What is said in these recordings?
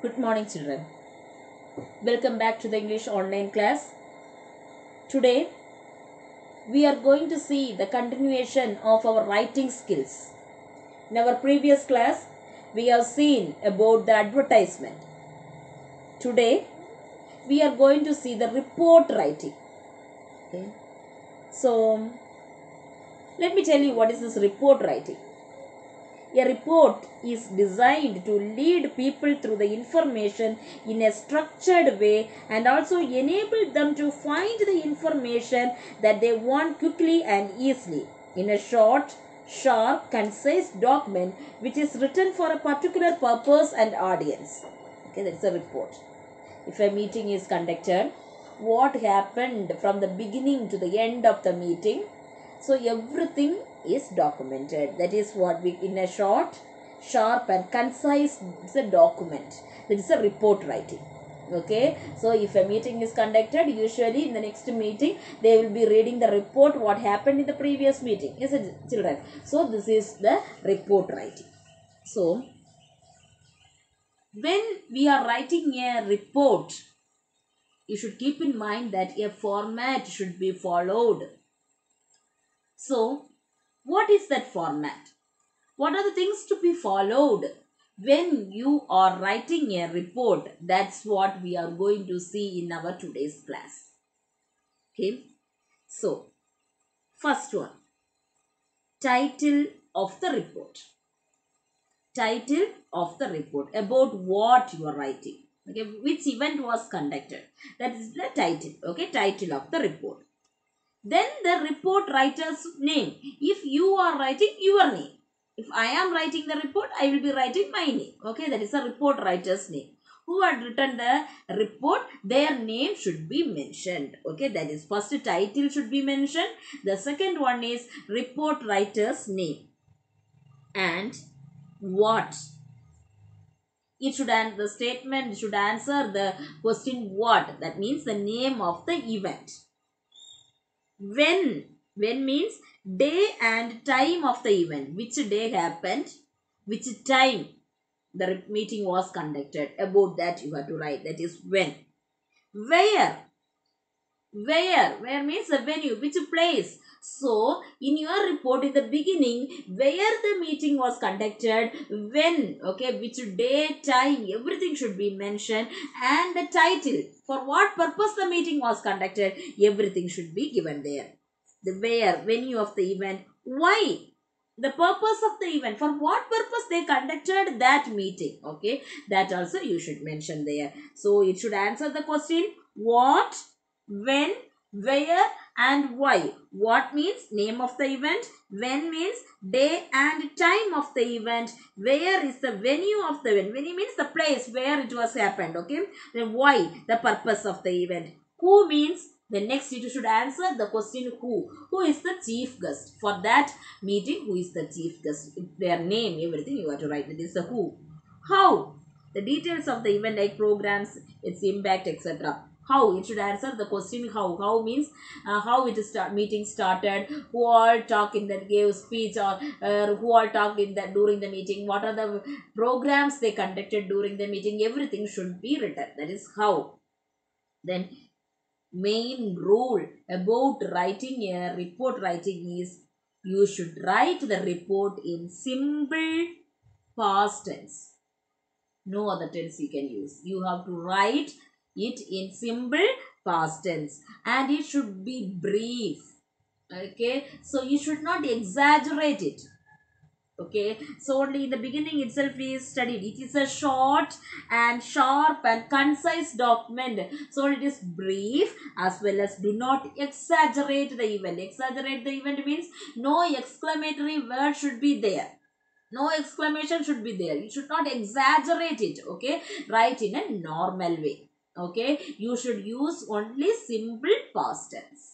Good morning, children. Welcome back to the English online class. Today, we are going to see the continuation of our writing skills. In our previous class, we have seen about the advertisement. Today, we are going to see the report writing. Okay. So, let me tell you what is this report writing. A report is designed to lead people through the information in a structured way and also enable them to find the information that they want quickly and easily in a short, sharp, concise document which is written for a particular purpose and audience. Okay, that's a report. If a meeting is conducted, what happened from the beginning to the end of the meeting? So everything is documented. That is what we, in a short, sharp and concise, it's a document. That is a report writing. Okay. So if a meeting is conducted, usually in the next meeting, they will be reading the report, what happened in the previous meeting. Is it, children? So this is the report writing. So when we are writing a report, you should keep in mind that a format should be followed. So, what is that format? What are the things to be followed when you are writing a report? That's what we are going to see in our today's class. Okay. So, first one. Title of the report. Title of the report. About what you are writing. Okay. Which event was conducted. That is the title. Okay. Title of the report. Then the report writer's name. If you are writing your name. If I am writing the report, I will be writing my name. Okay, that is the report writer's name. Who had written the report, their name should be mentioned. Okay, that is first title should be mentioned. The second one is report writer's name. And what? It should answer the statement, should answer the question what. That means the name of the event. When means day and time of the event. Which day happened, which time the meeting was conducted. About that you have to write. That is when. Where means the venue, which place. So in your report in the beginning, where the meeting was conducted, when, okay, which day, time, everything should be mentioned, and the title, for what purpose the meeting was conducted, everything should be given there. The where, venue of the event, why, the purpose of the event, for what purpose they conducted that meeting. Okay, that also you should mention there. So it should answer the question what, when, where and why. What means name of the event, when means day and time of the event, where is the venue of the event, venue means the place where it was happened. Okay, then why, the purpose of the event, who means the next you should answer the question who is the chief guest for that meeting, who is the chief guest, their name, everything you have to write. That is the who. How, the details of the event like programs, its impact, etc. How, it should answer the question how. How means how it is meeting started, who all talk in that, gave speech, or who all talked in that during the meeting, what are the programs they conducted during the meeting, everything should be written. That is how. Then main rule about writing a report writing is you should write the report in simple past tense. No other tense you can use. You have to write it in simple past tense and it should be brief. Okay, so you should not exaggerate it. Okay, so only in the beginning itself we studied. It is a short and sharp and concise document. So it is brief as well as do not exaggerate the event. Exaggerate the event means no exclamatory word should be there. No exclamation should be there. You should not exaggerate it. Okay, write in a normal way. Okay, you should use only simple past tense.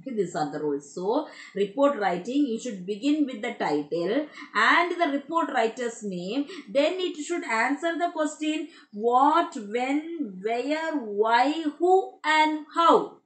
Okay, these are the rules. So, report writing, you should begin with the title and the report writer's name. Then it should answer the question what, when, where, why, who and how.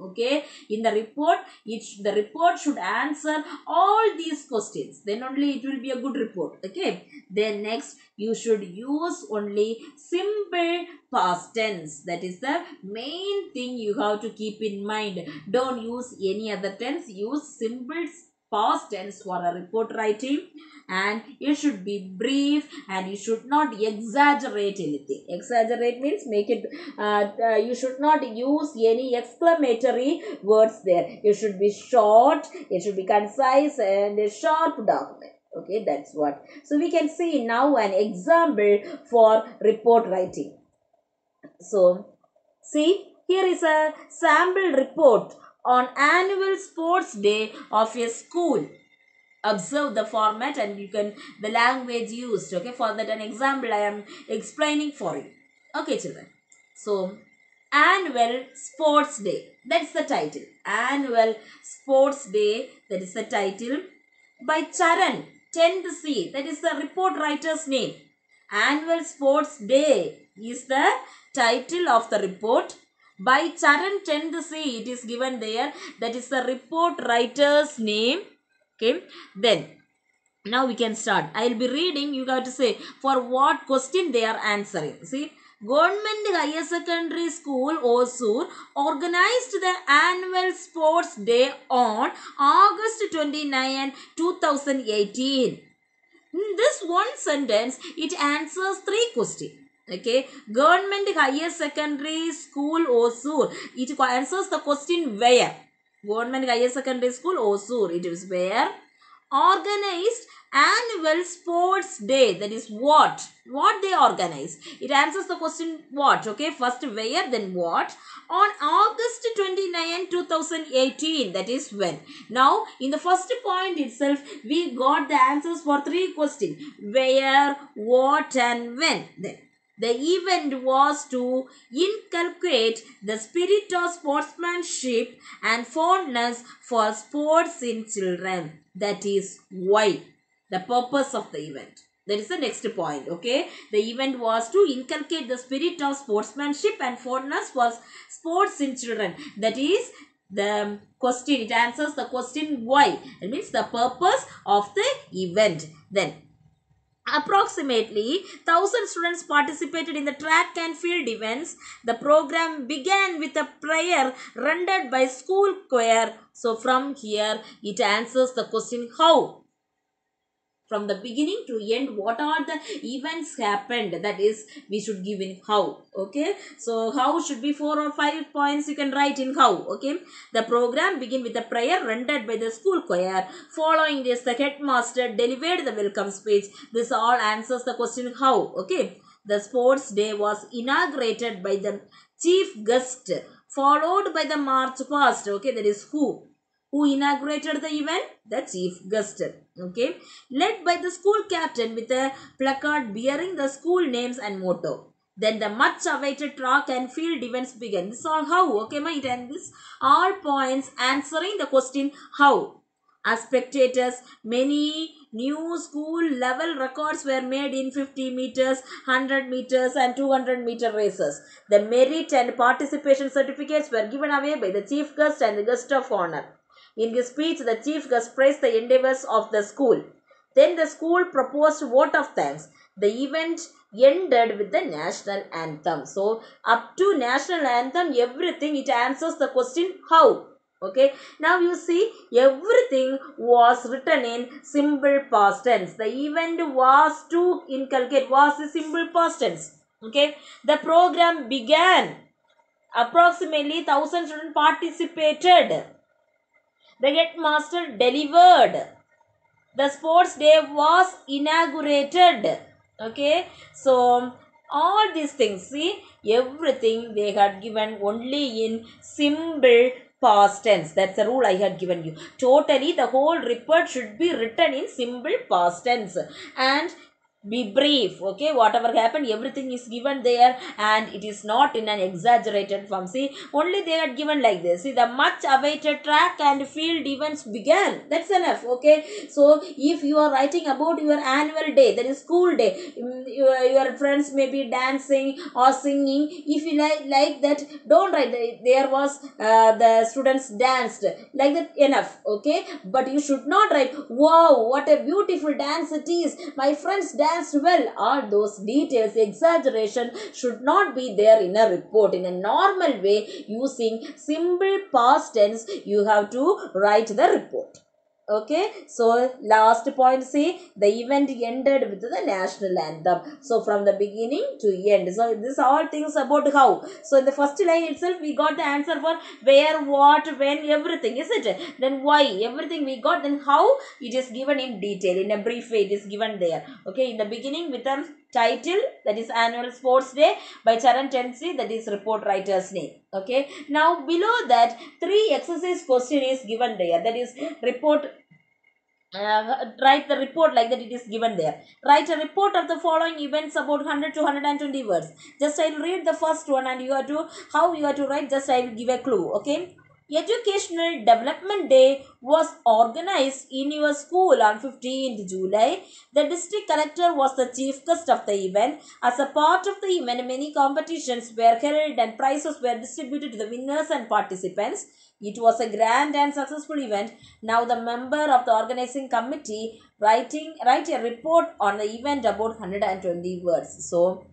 Okay, in the report, the report should answer all these questions. Then only it will be a good report. Okay. Then next, you should use only simple past tense. That is the main thing you have to keep in mind. Don't use any other tense. Use simple past tense for a report writing, and you should be brief, and you should not exaggerate anything. Exaggerate means make it you should not use any exclamatory words there. You should be short, it should be concise and a sharp document. Okay, that's what. So we can see now an example for report writing. So see, here is a sample report on annual sports day of a school. Observe the format and you can the language used. Okay, for that an example I am explaining for you. Okay, children. So annual sports day, that's the title. Annual sports day, that is the title, by Charan 10th C, that is the report writer's name. Annual sports day is the title of the report by Charan 10th C. It is given there, that is the report writer's name. Okay, then now we can start. I will be reading. You have to say for what question they are answering. See, Government Higher Secondary School Osur organized the annual sports day on August 29, 2018. In this one sentence, it answers 3 questions. Okay, Government Higher Secondary School Osur. It answers the question where. Government Higher Secondary School Osur. It is where organized annual sports day. That is what they organize. It answers the question what. Okay, first where, then what. On August 29, 2018, that is when. Now in the first point itself, we got the answers for 3 questions: where, what and when. Then the event was to inculcate the spirit of sportsmanship and fondness for sports in children. That is why. The purpose of the event. That is the next point. Okay. The event was to inculcate the spirit of sportsmanship and fondness for sports in children. That is the question. It answers the question why. It means the purpose of the event. Then approximately 1,000 students participated in the track and field events. The program began with a prayer rendered by school choir. So from here it answers the question how. From the beginning to end, what are the events happened, that is we should give in how. Okay, so how should be 4 or 5 points you can write in how. Okay, the program begin with a prayer rendered by the school choir. Following this, the headmaster delivered the welcome speech. This all answers the question how. Okay, the sports day was inaugurated by the chief guest, followed by the march past. Okay, that is who inaugurated the event? The chief guest. Okay, led by the school captain with a placard bearing the school names and motto. Then the much awaited track and field events began. This all how. Okay, mate, and this all points answering the question how. As spectators, many new school level records were made in 50 meters, 100 meters and 200-meter races. The merit and participation certificates were given away by the chief guest and the guest of honor. In his speech, the chief guest praised the endeavors of the school. Then the school proposed vote of thanks. The event ended with the national anthem. So, up to national anthem, everything it answers the question how. Okay, now you see everything was written in simple past tense. The event was to inculcate was a simple past tense. Okay, the program began. Approximately 1,000 students participated. The headmaster delivered. The sports day was inaugurated. Okay, so all these things, see, everything they had given only in simple past tense. That's the rule I had given you. Totally the whole report should be written in simple past tense. And be brief. Okay, whatever happened, everything is given there, and it is not in an exaggerated form. See, only they had given like this. See, the much awaited track and field events began. That's enough. Okay, so if you are writing about your annual day, that is school day, your friends may be dancing or singing. If you like that, don't write there was the students danced like that, enough. Okay, but you should not write, wow, what a beautiful dance it is, my friends danced well. All those details, exaggeration should not be there in a report. In a normal way, using simple past tense, you have to write the report. Okay, so last point, see, the event ended with the national anthem. So from the beginning to end. So this all things about how. So in the first line itself, we got the answer for where, what, when, everything, isn't it? Then why, everything we got. Then how, it is given in detail, in a brief way, it is given there. Okay, in the beginning with the title, that is annual sports day by Charan Tensi, that is report writer's name. Okay, now below that, 3 exercise question is given there, that is report. Write the report like that, it is given there. Write a report of the following events about 100 to 120 words. Just I will read the first one, and you have to, how you have to write, just I will give a clue. Okay, Educational Development Day was organized in your school on 15th July. The district collector was the chief guest of the event. As a part of the event, many competitions were held and prizes were distributed to the winners and participants. It was a grand and successful event. Now the member of the organizing committee write a report on the event about 120 words. So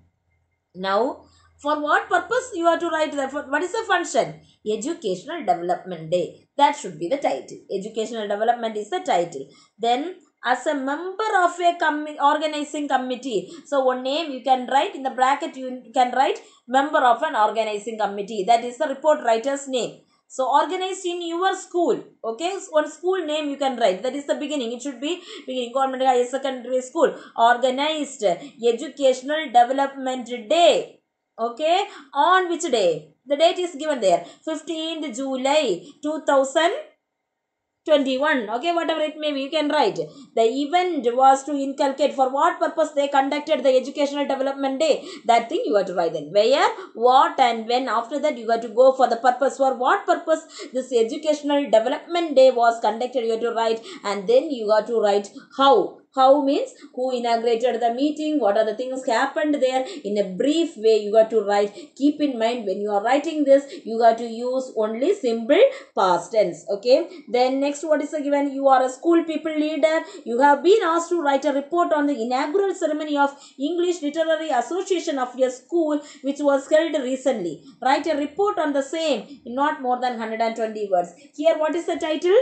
now, for what purpose you have to write that? What is the function? Educational Development Day. That should be the title. Educational Development is the title. Then, as a member of a organizing committee, so one name you can write in the bracket, you can write member of an organizing committee. That is the report writer's name. So organized in your school. Okay, so one school name you can write. That is the beginning. It should be beginning. Government Higher Secondary School. Organized Educational Development Day. Okay, on which day? The date is given there. 15th July 2021. Okay, whatever it may be, you can write. The event was to inculcate, for what purpose they conducted the Educational Development Day. That thing you have to write then. Where, what, and when. After that, you have to go for the purpose. For what purpose this Educational Development Day was conducted, you have to write. And then you have to write how. How means who inaugurated the meeting, what are the things happened there. In a brief way, you got to write. Keep in mind, when you are writing this, you got to use only simple past tense. Okay, then next, what is given? You are a school people leader. You have been asked to write a report on the inaugural ceremony of English Literary Association of your school, which was held recently. Write a report on the same in not more than 120 words. Here, what is the title?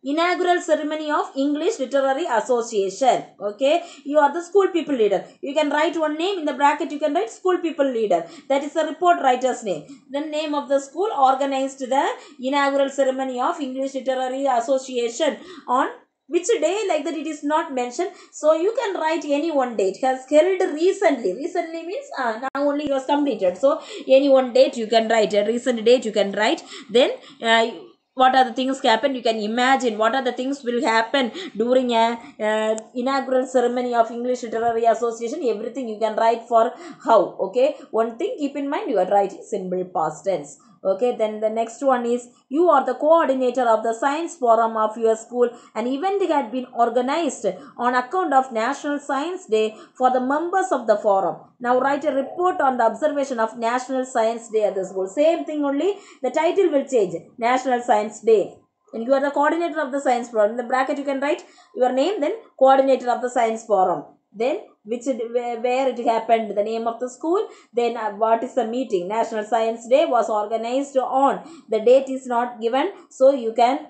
Inaugural ceremony of English Literary Association. Okay, you are the school people leader. You can write one name in the bracket. You can write school people leader. That is the report writer's name. The name of the school organized the inaugural ceremony of English Literary Association on which day, like that it is not mentioned. So you can write any one date. Has held recently. Recently means now only it was completed. So any one date you can write. A recent date you can write. Then what are the things happen, you can imagine what are the things will happen during a inaugural ceremony of English Literary Association. Everything you can write for how. Okay, one thing keep in mind, you are writing simple past tense. Okay, then the next one is, you are the coordinator of the science forum of your school. An event had been organized on account of National Science Day for the members of the forum. Now write a report on the observation of National Science Day at the school. Same thing, only the title will change. National Science Day. And you are the coordinator of the science forum. In the bracket you can write your name, then coordinator of the science forum. Then where it happened, the name of the school, then what is the meeting. National Science Day was organized on. The date is not given, so you can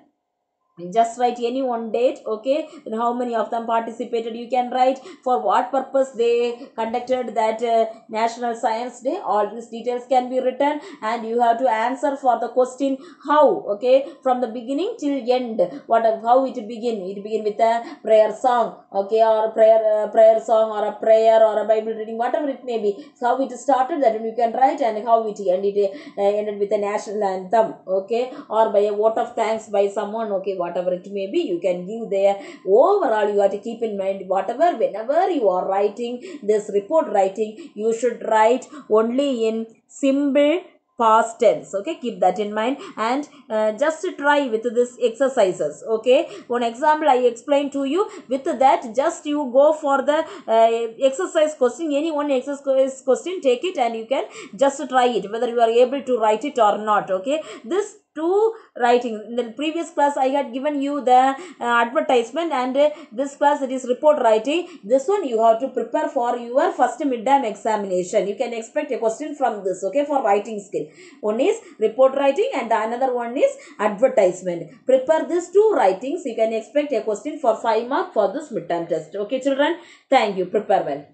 just write any one date. Okay, and how many of them participated, you can write. For what purpose they conducted that National Science Day, all these details can be written, and you have to answer for the question how. Okay, from the beginning till end, how it begin. It begin with a prayer song. Okay, or a prayer song, or a prayer, or a Bible reading, whatever it may be. So how it started, that you can write, and how it ended with a national anthem. Okay, or by a vote of thanks by someone. Okay, whatever it may be, you can give there. Overall, you have to keep in mind, whenever you are writing this report writing, you should write only in simple past tense. Okay, keep that in mind. And just try with this exercises. Okay, one example I explained to you. With that, just you go for the exercise question, any one exercise question, take it and you can just try it whether you are able to write it or not. Okay, this two writing, in the previous class I had given you the advertisement, and this class it is report writing. This one you have to prepare for your first midterm examination. You can expect a question from this. Okay, for writing skill, one is report writing and another one is advertisement. Prepare these two writings, you can expect a question for 5 marks for this midterm test. Okay children, thank you, prepare well.